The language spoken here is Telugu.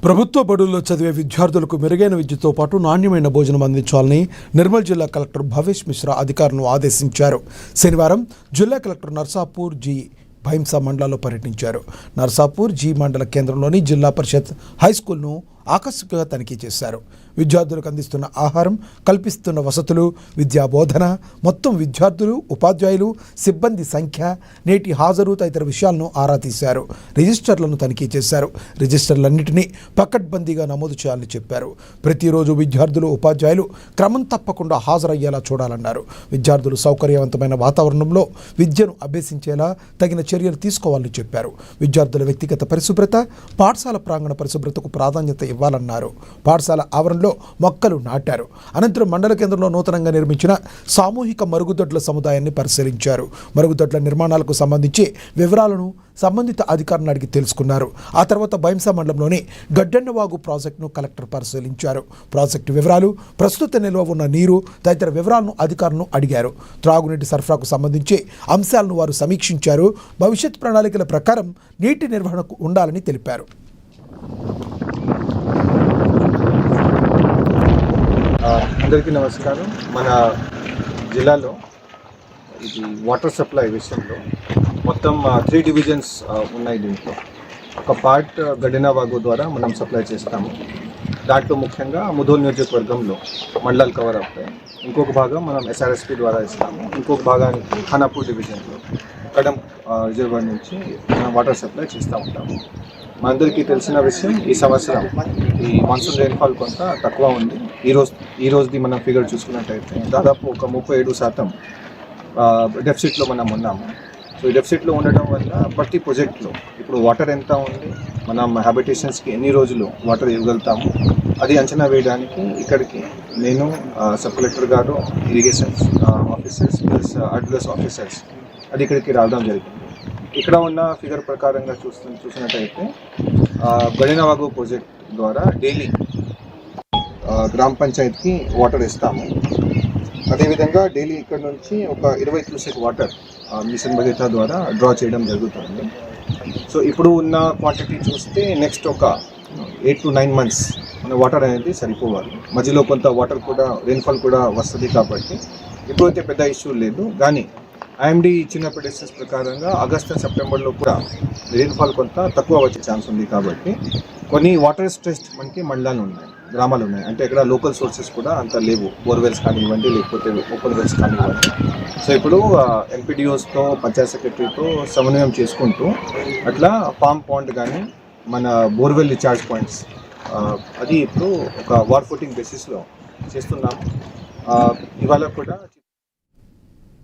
ప్రభుత్వ బడుల్లో చదివే విద్యార్థులకు మెరుగైన విద్యతో పాటు నాణ్యమైన భోజనం అందించాలని నిర్మల్ జిల్లా కలెక్టర్ భవేష్ మిశ్రా అధికారులను ఆదేశించారు. శనివారం జిల్లా కలెక్టర్ నర్సాపూర్ జి భైంసా మండలాల్లో పర్యటించారు. నర్సాపూర్ జి మండల కేంద్రంలోని జిల్లా పరిషత్ హైస్కూల్ను ఆకస్మికంగా తనిఖీ చేశారు. విద్యార్థులకు అందిస్తున్న ఆహారం, కల్పిస్తున్న వసతులు, విద్యా బోధన, మొత్తం విద్యార్థులు, ఉపాధ్యాయులు, సిబ్బంది సంఖ్య, నేటి హాజరు తదితర విషయాలను ఆరా తీశారు. రిజిస్టర్లను తనిఖీ చేశారు. రిజిస్టర్లన్నింటినీ పకడ్బందీగా నమోదు చేయాలని చెప్పారు. ప్రతిరోజు విద్యార్థులు, ఉపాధ్యాయులు క్రమం తప్పకుండా హాజరయ్యేలా చూడాలన్నారు. విద్యార్థులు సౌకర్యవంతమైన వాతావరణంలో విద్యను అభ్యసించేలా తగిన చర్యలు తీసుకోవాలని చెప్పారు. విద్యార్థుల వ్యక్తిగత పరిశుభ్రత, పాఠశాల ప్రాంగణ పరిశుభ్రతకు ప్రాధాన్యత ఇవ్వాలన్నారు. పాఠశాల ఆవరణలో మొక్కలు నాటారు. అనంతరం మండల కేంద్రంలో నూతనంగా నిర్మించిన సామూహిక మరుగుదొడ్ల సముదాయాన్ని పరిశీలించారు. మరుగుదొడ్ల నిర్మాణాలకు సంబంధించి వివరాలను సంబంధిత అధికారులను అడిగి తెలుసుకున్నారు. ఆ తర్వాత భైంసా మండలంలోని గడ్డన్నవాగు ప్రాజెక్టును కలెక్టర్ పరిశీలించారు. ప్రాజెక్టు వివరాలు, ప్రస్తుత నిల్వ ఉన్న నీరు తదితర వివరాలను అధికారులను అడిగారు. త్రాగునీటి సరఫరాకు సంబంధించి అంశాలను వారు సమీక్షించారు. భవిష్యత్ ప్రణాళికల ప్రకారం నీటి నిర్వహణకు ఉండాలని తెలిపారు. అందరికీ నమస్కారం. మన జిల్లాలో ఇది వాటర్ సప్లై విషయంలో మొత్తం 3 డివిజన్స్ ఉన్నాయి. దీంట్లో ఒక పార్ట్ గడ్డెనవాగు ద్వారా మనం సప్లై చేస్తాము. దాంట్లో ముఖ్యంగా ముధోల్ నియోజకవర్గంలో మండలాలు కవర్ అవుతాయి. ఇంకొక భాగం మనం SRSP ద్వారా ఇస్తాము. ఇంకొక భాగానికి ఖానాపూర్ డివిజన్లో కడం రిజర్వర్ నుంచి మనం వాటర్ సప్లై చేస్తూ ఉంటాము. మనందరికీ తెలిసిన విషయం, ఈ సంవత్సరం ఈ మాన్సూన్ రెయిన్ఫాల్ కొంత తక్కువ ఉంది. ఈ రోజుది మనం ఫిగర్ చూసుకున్నట్టయితే దాదాపు ఒక 37% డెఫిసిట్లో మనం ఉన్నాము. సో ఈ డెఫిసిట్లో ఉండడం వల్ల ప్రతి ప్రాజెక్ట్లో ఇప్పుడు వాటర్ ఎంత ఉంది, మనం హ్యాబిటేషన్స్కి ఎన్ని రోజులు వాటర్ ఇవ్వగలుగుతాము, అది అంచనా వేయడానికి ఇక్కడికి నేను సబ్ కలెక్టర్ గారు, irrigation officers plus advice officers అది ఇక్కడికి రావడం జరిగింది. ఇక్కడ ఉన్న ఫిగర్ ప్రకారంగా చూసినట్టయితే గడ్డెనవాగు ప్రాజెక్ట్ ద్వారా డైలీ గ్రామ పంచాయతీకి వాటర్ ఇస్తాము. అదేవిధంగా డైలీ ఇక్కడ నుంచి ఒక 20 క్యూసెక్ వాటర్ మిషన్ భగీరథ ద్వారా డ్రా చేయడం జరుగుతుంది. సో ఇప్పుడు ఉన్న క్వాంటిటీ చూస్తే నెక్స్ట్ ఒక 8 to 9 months మన వాటర్ అనేది సరిపోవాలి. మధ్యలో కొంత వాటర్ కూడా రెయిన్ఫాల్ కూడా వస్తుంది కాబట్టి ఇప్పుడైతే పెద్ద ఇష్యూ లేదు. కానీ IMD ఇచ్చిన ప్రెడిక్షన్స్ ప్రకారంగా ఆగస్టు సెప్టెంబర్లో కూడా రెయిన్ఫాల్ కొంత తక్కువ వచ్చే ఛాన్స్ ఉంది. కాబట్టి కొన్ని వాటర్ స్ట్రెస్డ్ మనకి మండలాలు ఉన్నాయి, గ్రామాలు ఉన్నాయి. అంటే ఇక్కడ లోకల్ సోర్సెస్ కూడా అంత లేవు, బోర్వెల్స్ కానివ్వండి లేకపోతే ఓపెన్ వెల్స్ కానివ్వండి. సో ఇప్పుడు ఎంపీడీఓస్తో, పంచాయత్ సెక్రటరీతో సమన్వయం చేసుకుంటూ అట్లా ఫామ్ పాండ్ కానీ మన బోర్వెల్ రీఛార్జ్ పాయింట్స్ అది ఇప్పుడు ఒక వార్ ఫుటింగ్ బేసిస్లో చేస్తున్నాము. ఇవాళ కూడా